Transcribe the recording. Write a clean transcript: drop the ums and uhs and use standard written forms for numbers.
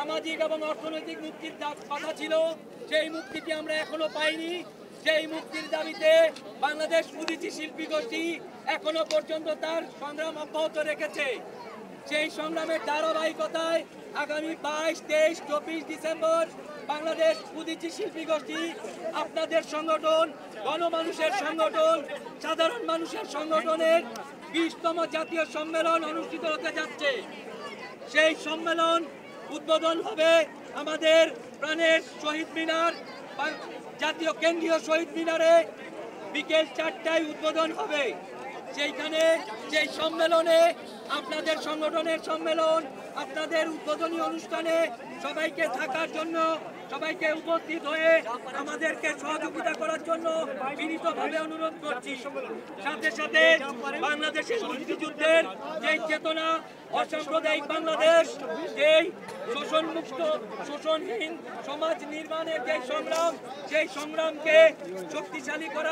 সামাজিক এবং অর্থনৈতিক মুক্তির কথা ছিল, সেই মুক্তিটি আমরা এখনো পাইনি। সেই মুক্তির দাবিতে বাংলাদেশ উদীচী শিল্পী গোষ্ঠী এখনো পর্যন্ত তার সংগ্রাম অব্যাহত রেখেছে। সেই সংগ্রামের ধারাবাহিকতায় আগামী 22, 23, 24 ডিসেম্বর বাংলাদেশ উদীচী শিল্পী গোষ্ঠী আপনাদের সংগঠন, গণমানুষের সংগঠন, সাধারণ মানুষের সংগঠনের 20তম জাতীয় সম্মেলন অনুষ্ঠিত হতে যাচ্ছে। সেই সম্মেলন উদ্বোধন হবে আমাদের প্রাণের শহীদ মিনার, জাতীয় কেন্দ্রীয় শহীদ মিনারে বিকেল 4টায় উদ্বোধন হবে। সেইখানে সেই সম্মেলনে আপনাদের সংগঠনের সম্মেলন, আপনাদের উদ্বোধনী অনুষ্ঠানে সবাইকে থাকার জন্য, সবাইকে উপস্থিত হয়ে আমাদেরকে সহযোগিতা করার জন্য বিনীতভাবে অনুরোধ করছি। সাথে সাথে বাংলাদেশের মুক্তিযুদ্ধের যেই চেতনা, অসাম্প্রদায়িক বাংলাদেশ, যেই শোষণমুক্ত, শোষণহীন সমাজ নির্মাণের যে সংগ্রাম, সেই সংগ্রামকে শক্তিশালী করা